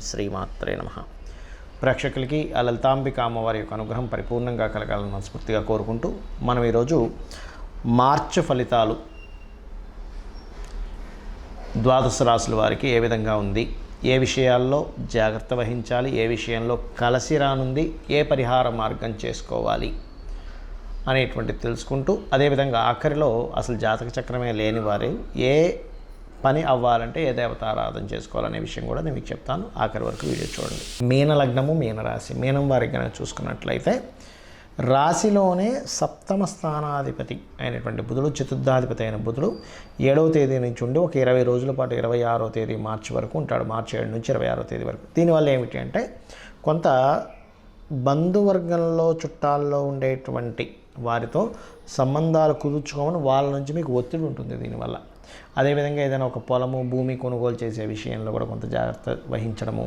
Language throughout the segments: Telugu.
శ్రీమాత్రే నమః. ప్రేక్షకులకి ఆ లలితాంబిక అమ్మవారి యొక్క అనుగ్రహం పరిపూర్ణంగా కలగాలని మనస్ఫూర్తిగా కోరుకుంటూ మనం ఈరోజు మార్చి ఫలితాలు ద్వాదశ రాశుల వారికి ఏ విధంగా ఉంది, ఏ విషయాల్లో జాగ్రత్త వహించాలి, ఏ విషయంలో కలసి రానుంది, ఏ పరిహార మార్గం చేసుకోవాలి అనేటువంటిది తెలుసుకుంటూ, అదేవిధంగా ఆఖరిలో అసలు జాతక చక్రమే లేని వారు ఏ పని అవ్వాలంటే ఏ దేవతారాధన చేసుకోవాలనే విషయం కూడా నేను మీకు చెప్తాను. ఆఖరి వరకు వీడియో చూడండి. మీన లగ్నము, మీనరాశి. మీనం వారికి కనుక చూసుకున్నట్లయితే రాశిలోనే సప్తమ స్థానాధిపతి అయినటువంటి బుధుడు, చతుర్థాధిపతి అయిన బుధుడు 7వ తేదీ నుంచి ఉండి ఒక 20 రోజుల పాటు 26వ తేదీ మార్చి వరకు ఉంటాడు. మార్చి 7 నుంచి 26వ తేదీ వరకు. దీనివల్ల ఏమిటి అంటే కొంత బంధువర్గంలో చుట్టాల్లో ఉండేటువంటి వారితో సంబంధాలు కుదుర్చుకోమని వాళ్ళ నుంచి మీకు ఒత్తిడి ఉంటుంది. దీనివల్ల అదేవిధంగా ఏదైనా ఒక పొలము, భూమి కొనుగోలు చేసే విషయంలో కూడా కొంత జాగ్రత్త వహించడము,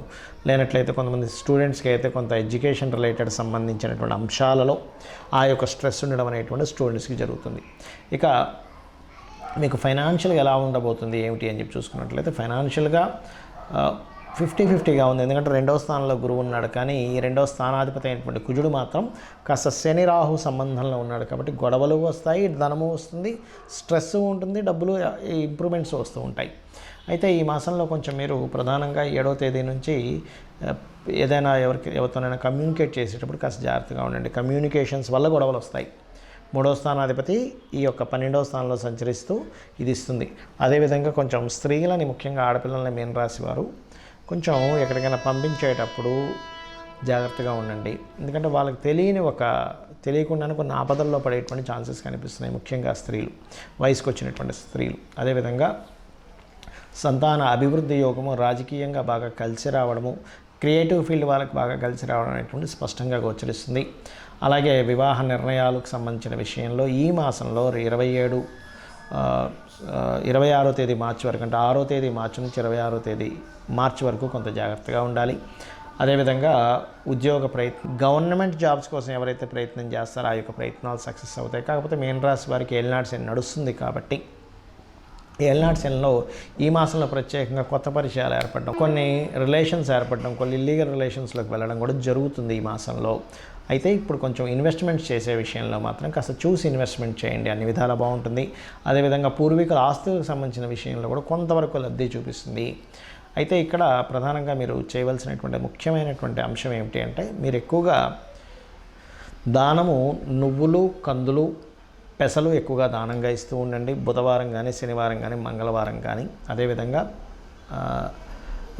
లేనట్లయితే కొంతమంది స్టూడెంట్స్కి అయితే కొంత ఎడ్యుకేషన్ రిలేటెడ్ సంబంధించినటువంటి అంశాలలో ఆ యొక్క స్ట్రెస్ ఉండడం అనేటువంటి స్టూడెంట్స్కి జరుగుతుంది. ఇక మీకు ఫైనాన్షియల్గా ఎలా ఉండబోతుంది ఏమిటి అని చెప్పి చూసుకున్నట్లయితే ఫైనాన్షియల్గా 50-50గా ఉంది. ఎందుకంటే 2వ స్థానంలో గురువు ఉన్నాడు, కానీ ఈ 2వ స్థానాధిపతి అయినటువంటి కుజుడు మాత్రం కాస్త శని రాహు సంబంధంలో ఉన్నాడు. కాబట్టి గొడవలు వస్తాయి, ధనము వస్తుంది, స్ట్రెస్ ఉంటుంది, డబ్బులు ఇంప్రూవ్మెంట్స్ వస్తూ ఉంటాయి. అయితే ఈ మాసంలో కొంచెం మీరు ప్రధానంగా 7వ తేదీ నుంచి ఏదైనా ఎవరితోనైనా కమ్యూనికేట్ చేసేటప్పుడు కాస్త జాగ్రత్తగా ఉండండి. కమ్యూనికేషన్స్ వల్ల గొడవలు వస్తాయి. 3వ స్థానాధిపతి ఈ యొక్క 12వ స్థానంలో సంచరిస్తూ ఇది ఇస్తుంది. అదేవిధంగా కొంచెం స్త్రీలని, ముఖ్యంగా ఆడపిల్లలని మీనరాశి వారు కొంచెం ఎక్కడికైనా పంపించేటప్పుడు జాగ్రత్తగా ఉండండి. ఎందుకంటే వాళ్ళకి తెలియకుండానే కొన్ని ఆపదల్లో పడేటువంటి ఛాన్సెస్ కనిపిస్తున్నాయి, ముఖ్యంగా స్త్రీలు, వయసుకు వచ్చినటువంటి స్త్రీలు. అదేవిధంగా సంతాన అభివృద్ధి యోగము, రాజకీయంగా బాగా కలిసి రావడము, క్రియేటివ్ ఫీల్డ్ వాళ్ళకి బాగా కలిసి రావడం అనేటువంటి స్పష్టంగా గోచరిస్తుంది. అలాగే వివాహ నిర్ణయాలకు సంబంధించిన విషయంలో ఈ మాసంలో 26వ తేదీ మార్చి వరకు, అంటే 6వ తేదీ మార్చి నుంచి 26వ తేదీ మార్చి వరకు కొంత జాగ్రత్తగా ఉండాలి. అదేవిధంగా ఉద్యోగ గవర్నమెంట్ జాబ్స్ కోసం ఎవరైతే ప్రయత్నం చేస్తారో ఆ యొక్క ప్రయత్నాలు సక్సెస్ అవుతాయి. కాకపోతే మీనరాశి వారికి ఏలినాటి శని నడుస్తుంది కాబట్టి ఏలినాటి శనిలో ఈ మాసంలో ప్రత్యేకంగా కొత్త పరిచయాలు ఏర్పడడం, కొన్ని రిలేషన్స్ ఏర్పడడం, కొన్ని ఇల్లీగల్ రిలేషన్స్లోకి వెళ్ళడం కూడా జరుగుతుంది ఈ మాసంలో. అయితే ఇప్పుడు కొంచెం ఇన్వెస్ట్మెంట్స్ చేసే విషయంలో మాత్రం కాస్త చూసి ఇన్వెస్ట్మెంట్ చేయండి, అన్ని విధాలా బాగుంటుంది. అదేవిధంగా పూర్వీకుల ఆస్తులకు సంబంధించిన విషయంలో కూడా కొంతవరకు లబ్ధి చూపిస్తుంది. అయితే ఇక్కడ ప్రధానంగా మీరు చేయవలసినటువంటి ముఖ్యమైనటువంటి అంశం ఏమిటి అంటే మీరు ఎక్కువగా దానము, నువ్వులు, కందులు, పెసలు ఎక్కువగా దానంగా ఇస్తూ ఉండండి. బుధవారం కానీ, శనివారం కానీ, మంగళవారం కానీ. అదేవిధంగా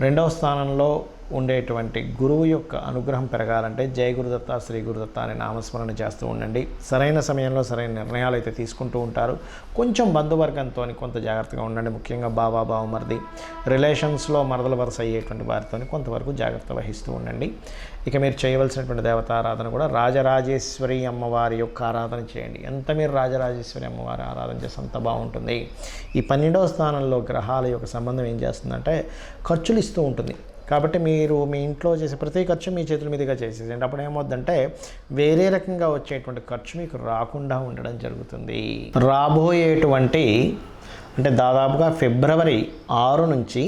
2వ స్థానంలో ఉండేటువంటి గురువు యొక్క అనుగ్రహం పెరగాలంటే జయ గురుదత్త, శ్రీ గురుదత్త అనే నామస్మరణ చేస్తూ ఉండండి. సరైన సమయంలో సరైన నిర్ణయాలు అయితే తీసుకుంటూ ఉంటారు. కొంచెం బంధువర్గంతో కొంత జాగ్రత్తగా ఉండండి, ముఖ్యంగా బావమరిది రిలేషన్స్లో మరదల వరుస అయ్యేటువంటి వారితో కొంతవరకు జాగ్రత్త వహిస్తూ ఉండండి. ఇక మీరు చేయవలసినటువంటి దేవతారాధన కూడా రాజరాజేశ్వరి అమ్మవారి యొక్క ఆరాధన చేయండి. ఎంత మీరు రాజరాజేశ్వరి అమ్మవారి ఆరాధన చేస్తే అంత బాగుంటుంది. ఈ 12వ స్థానంలో గ్రహాల యొక్క సంబంధం ఏం చేస్తుందంటే ఖర్చులు ఇస్తూ ఉంటుంది. కాబట్టి మీరు మీ ఇంట్లో చేసే ప్రతి ఖర్చు మీ చేతుల మీదుగా చేసేసేయండి. అప్పుడు ఏమవుద్దంటే వేరే రకంగా వచ్చేటువంటి ఖర్చు మీకు రాకుండా ఉండడం జరుగుతుంది. రాబోయేటువంటి అంటే దాదాపుగా ఫిబ్రవరి 6 నుంచి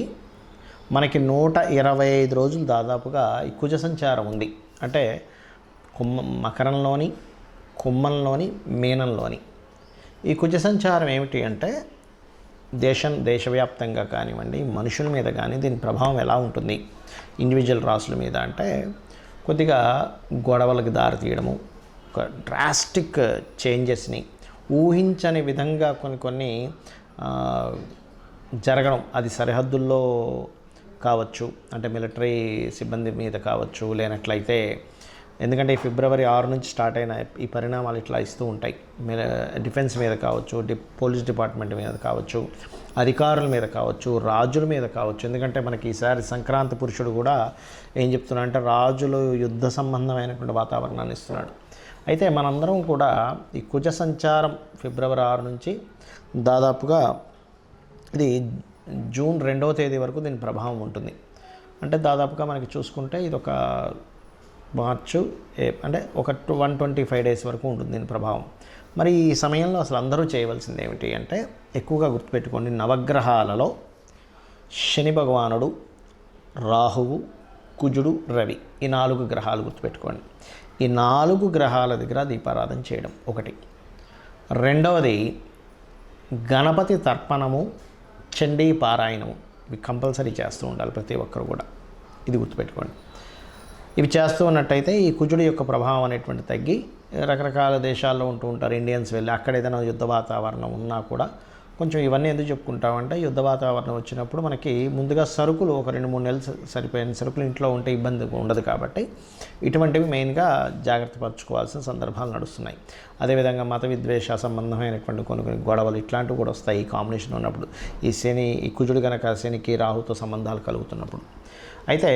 మనకి 125 రోజులు దాదాపుగా ఈ కుజ సంచారం ఉంది. అంటే మకరంలోని, కుంభంలోని, మీనంలోని ఈ కుజ సంచారం ఏమిటి అంటే దేశవ్యాప్తంగా కానివ్వండి, మనుషుల మీద కానీ దీని ప్రభావం ఎలా ఉంటుంది ఇండివిజువల్ రాసుల మీద అంటే కొద్దిగా గొడవలకు దారితీయడము, ఒక డ్రాస్టిక్ చేంజెస్ని ఊహించని విధంగా కొన్ని జరగడం. అది సరిహద్దుల్లో కావచ్చు, అంటే మిలిటరీ సిబ్బంది మీద కావచ్చు, లేనట్లయితే ఎందుకంటే ఈ ఫిబ్రవరి 6 నుంచి స్టార్ట్ అయిన ఈ పరిణామాలు ఇట్లా ఇస్తూ ఉంటాయి. డిఫెన్స్ మీద కావచ్చు, పోలీస్ డిపార్ట్మెంట్ మీద కావచ్చు, అధికారుల మీద కావచ్చు, రాజుల మీద కావచ్చు. ఎందుకంటే మనకి ఈసారి సంక్రాంతి పురుషుడు కూడా ఏం చెప్తున్నాడు అంటే రాజులు యుద్ధ సంబంధమైనటువంటి వాతావరణాన్ని ఇస్తున్నాడు. అయితే మనందరం కూడా ఈ కుజ సంచారం ఫిబ్రవరి 6 నుంచి దాదాపుగా ఇది జూన్ 2వ తేదీ వరకు దీని ప్రభావం ఉంటుంది. అంటే దాదాపుగా మనకి చూసుకుంటే ఇది ఒక మార్చు అంటే ఒక 125 డేస్ వరకు ఉంటుంది దీని ప్రభావం. మరి ఈ సమయంలో అసలు అందరూ చేయవలసింది ఏమిటి అంటే ఎక్కువగా గుర్తుపెట్టుకోండి, నవగ్రహాలలో శని భగవానుడు, రాహువు, కుజుడు, రవి, ఈ 4 గ్రహాలు గుర్తుపెట్టుకోండి. ఈ 4 గ్రహాల దగ్గర దీపారాధన చేయడం ఒకటి. రెండవది గణపతి తర్పణము, చండీ పారాయణము, ఇవి కంపల్సరీ చేస్తూ ఉండాలి ప్రతి ఒక్కరు కూడా. ఇది గుర్తుపెట్టుకోండి. ఇవి చేస్తూ ఉన్నట్టయితే ఈ కుజుడు యొక్క ప్రభావం అనేటువంటి తగ్గి రకరకాల దేశాల్లో ఉంటూ ఉంటారు ఇండియన్స్ వెళ్ళి, అక్కడ ఏదైనా యుద్ధ వాతావరణం ఉన్నా కూడా కొంచెం ఇవన్నీ ఎందుకు చెప్పుకుంటామంటే యుద్ధ వాతావరణం వచ్చినప్పుడు మనకి ముందుగా సరుకులు ఒక 2-3 నెలలు సరిపోయిన సరుకులు ఇంట్లో ఉంటే ఇబ్బంది ఉండదు కాబట్టి ఇటువంటివి మెయిన్గా జాగ్రత్త పరచుకోవాల్సిన సందర్భాలు నడుస్తున్నాయి. అదేవిధంగా మత విద్వేష సంబంధమైనటువంటి కొన్ని గొడవలు ఇట్లాంటివి కూడా వస్తాయి ఈ కాంబినేషన్ ఉన్నప్పుడు. ఈ కుజుడు కనుక శనికి రాహుతో సంబంధాలు కలుగుతున్నప్పుడు. అయితే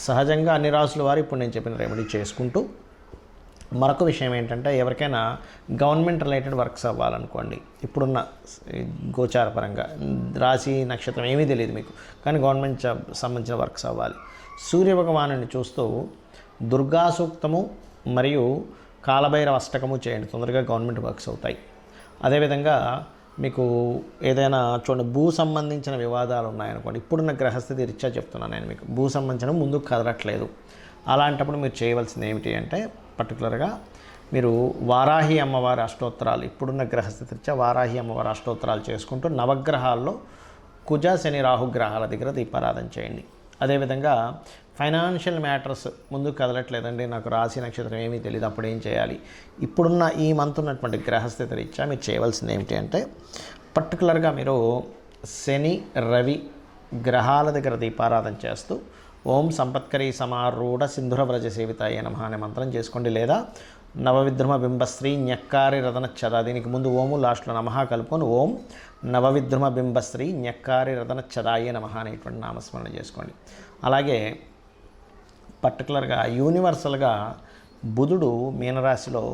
సహజంగా అన్ని రాసుల వారు ఇప్పుడు నేను చెప్పిన రెమెడీ చేసుకుంటూ, మరొక విషయం ఏంటంటే ఎవరికైనా గవర్నమెంట్ రిలేటెడ్ వర్క్స్ అవ్వాలనుకోండి, ఇప్పుడున్న గోచార పరంగా రాశి నక్షత్రం ఏమీ తెలియదు మీకు, కానీ గవర్నమెంట్ జాబ్ సంబంధించిన వర్క్స్ అవ్వాలి. సూర్య భగవానుని చూస్తూ దుర్గా సూక్తము మరియు కాలభైరవ అష్టకము చేయండి, తొందరగా గవర్నమెంట్ వర్క్స్ అవుతాయి. అదేవిధంగా మీకు ఏదైనా చూడండి భూ సంబంధించిన వివాదాలు ఉన్నాయనుకోండి, ఇప్పుడున్న గ్రహస్థితి రీత్యా చెప్తున్నాను నేను మీకు, భూ సంబంధించిన ముందుకు కదలట్లేదు. అలాంటప్పుడు మీరు చేయవలసింది ఏమిటి అంటే పర్టికులర్గా మీరు వారాహి అమ్మవారి అష్టోత్తరాలు, ఇప్పుడున్న గ్రహస్థితి రీత్యా వారాహి అమ్మవారి అష్టోత్తరాలు చేసుకుంటూ నవగ్రహాల్లో కుజ శని రాహు గ్రహాల దగ్గర దీపారాధన చేయండి. అదేవిధంగా ఫైనాన్షియల్ మ్యాటర్స్ ముందుకు కదలట్లేదండి, నాకు రాశి నక్షత్రం ఏమీ తెలియదు, అప్పుడు ఏం చేయాలి, ఇప్పుడున్న ఈ మంత్ ఉన్నటువంటి గ్రహస్థితి రీత్యా మీరు చేయవలసింది ఏమిటి అంటే పర్టికులర్గా మీరు శని రవి గ్రహాల దగ్గర దీపారాధన చేస్తూ ఓం సంపత్కరీ సమారూఢ సింధుర వ్రజ సేవితాయ నమః అనే మంత్రం చేసుకోండి. లేదా నవవిద్రుమ బింబశ్రీ న్యక్కారి రతన చద, దీనికి ముందు ఓము లాస్ట్లో నమః కలుపుకొని ఓం నవవిద్రుమ బింబశ్రీ న్యక్కారి రతన చదాయ నమః అనేటువంటి నామస్మరణ చేసుకోండి. అలాగే పర్టికులర్గా యూనివర్సల్గా బుధుడు మీనరాశిలో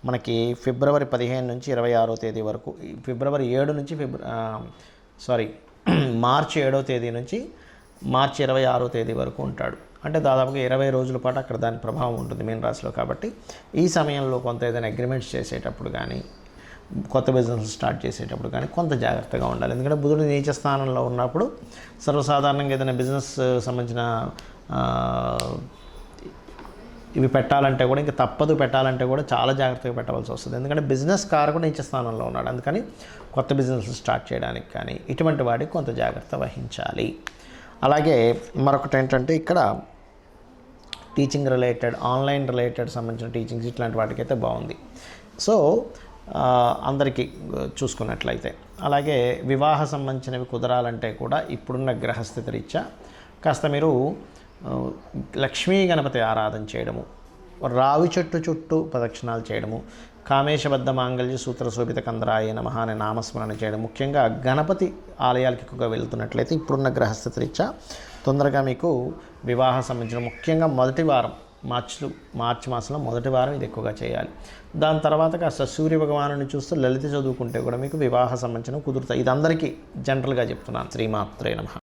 మనకి ఫిబ్రవరి 15 నుంచి 26వ తేదీ వరకు, ఫిబ్రవరి 7 నుంచి మార్చి 7వ తేదీ నుంచి మార్చి 26వ తేదీ వరకు ఉంటాడు. అంటే దాదాపుగా 20 రోజుల పాటు అక్కడ దాని ప్రభావం ఉంటుంది మీనరాశిలో. కాబట్టి ఈ సమయంలో కొంత ఏదైనా అగ్రిమెంట్స్ చేసేటప్పుడు కానీ కొత్త బిజినెస్ స్టార్ట్ చేసేటప్పుడు కానీ కొంత జాగ్రత్తగా ఉండాలి. ఎందుకంటే బుధుడు నీచ స్థానంలో ఉన్నప్పుడు సర్వసాధారణంగా ఏదైనా బిజినెస్ సంబంధించిన ఇవి పెట్టాలంటే కూడా ఇంకా తప్పదు, పెట్టాలంటే కూడా చాలా జాగ్రత్తగా పెట్టవలసి వస్తుంది. ఎందుకంటే బిజినెస్ కారకుడు నీచ స్థానంలో ఉన్నాడు, అందుకని కొత్త బిజినెస్ స్టార్ట్ చేయడానికి కానీ ఇటువంటి వాటికి కొంత జాగ్రత్త వహించాలి. అలాగే మరొకటి ఏంటంటే ఇక్కడ టీచింగ్ రిలేటెడ్, ఆన్లైన్ రిలేటెడ్ సంబంధించిన టీచింగ్స్ ఇట్లాంటి వాటికైతే బాగుంది. సో అందరికీ చూసుకున్నట్లయితే అలాగే వివాహ సంబంధించినవి కుదరాలంటే కూడా ఇప్పుడున్న గ్రహస్థితి రీత్యా కాస్త మీరు లక్ష్మీ గణపతి ఆరాధన చేయడము, రావి చెట్టు చుట్టూ ప్రదక్షిణాలు చేయడము, కామేశబద్ధ మాంగళ్య సూత్ర శోభిత కందరాయ నమః అనే నామస్మరణ చేయడం, ముఖ్యంగా గణపతి ఆలయాలకు ఎక్కువగా వెళ్తున్నట్లయితే ఇప్పుడున్న గ్రహస్థితి రీత్యా తొందరగా మీకు వివాహ సంబంధించిన ముఖ్యంగా మొదటి వారం మార్చి మాసంలో మొదటి వారం ఇది ఎక్కువగా చేయాలి. దాని తర్వాత కాస్త సూర్య భగవానుని చూస్తూ లలిత చదువుకుంటే కూడా మీకు వివాహ సంబంధించిన కుదురుతాయి. ఇది అందరికీ జనరల్గా చెప్తున్నాను. శ్రీమాత్రే నమః.